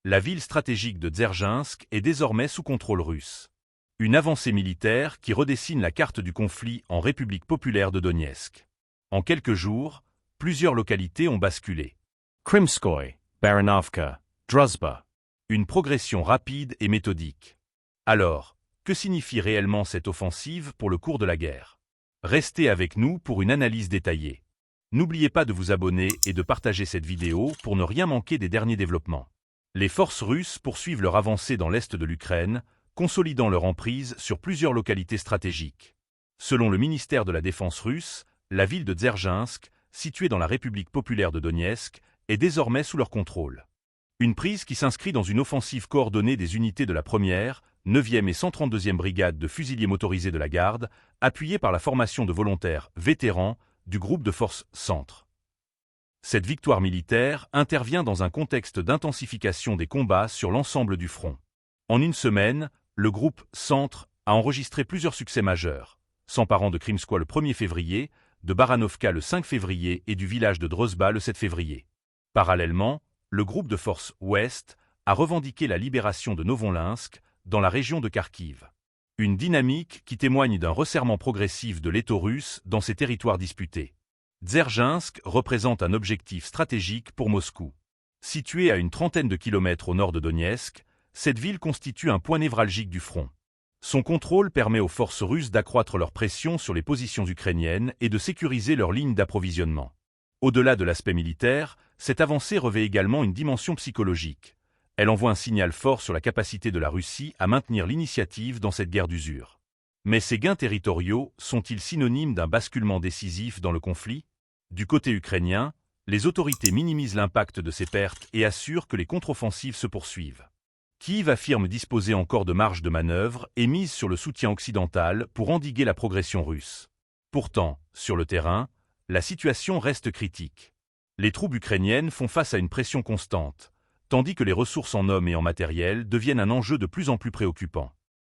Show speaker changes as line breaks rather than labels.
La ville stratégique de Dzержinsk est désormais sous contrôle russe. Une avancée militaire qui redessine la carte du conflit en République populaire de Donetsk. En quelques jours, plusieurs localités ont basculé.
Krimskoye, Baranovka, Druzhba.
Une progression rapide et méthodique. Alors, que signifie réellement cette offensive pour le cours de la guerre? Restez avec nous pour une analyse détaillée. N'oubliez pas de vous abonner et de partager cette vidéo pour ne rien manquer des derniers développements. Les forces russes poursuivent leur avancée dans l'est de l'Ukraine, consolidant leur emprise sur plusieurs localités stratégiques. Selon le ministère de la Défense russe, la ville de Dzержinsk, située dans la République populaire de Donetsk, est désormais sous leur contrôle. Une prise qui s'inscrit dans une offensive coordonnée des unités de la 1e, 9e et 132e brigade de fusiliers motorisés de la garde, appuyée par la formation de volontaires vétérans du groupe de forces Centre. Cette victoire militaire intervient dans un contexte d'intensification des combats sur l'ensemble du front. En une semaine, le groupe Centre a enregistré plusieurs succès majeurs, s'emparant de Krimskoye le 1er février, de Baranovka le 5 février et du village de Druzhba le 7 février. Parallèlement, le groupe de forces Ouest a revendiqué la libération de Novolinsk dans la région de Kharkiv. Une dynamique qui témoigne d'un resserrement progressif de l'étau russe dans ces territoires disputés. Dzержinsk représente un objectif stratégique pour Moscou. Située à une trentaine de kilomètres au nord de Donetsk, cette ville constitue un point névralgique du front. Son contrôle permet aux forces russes d'accroître leur pression sur les positions ukrainiennes et de sécuriser leurs lignes d'approvisionnement. Au-delà de l'aspect militaire, cette avancée revêt également une dimension psychologique. Elle envoie un signal fort sur la capacité de la Russie à maintenir l'initiative dans cette guerre d'usure. Mais ces gains territoriaux sont-ils synonymes d'un basculement décisif dans le conflit? Du côté ukrainien, les autorités minimisent l'impact de ces pertes et assurent que les contre-offensives se poursuivent. Kyiv affirme disposer encore de marge de manœuvre et mise sur le soutien occidental pour endiguer la progression russe. Pourtant, sur le terrain, la situation reste critique. Les troupes ukrainiennes font face à une pression constante, tandis que les ressources en hommes et en matériel deviennent un enjeu de plus en plus préoccupant.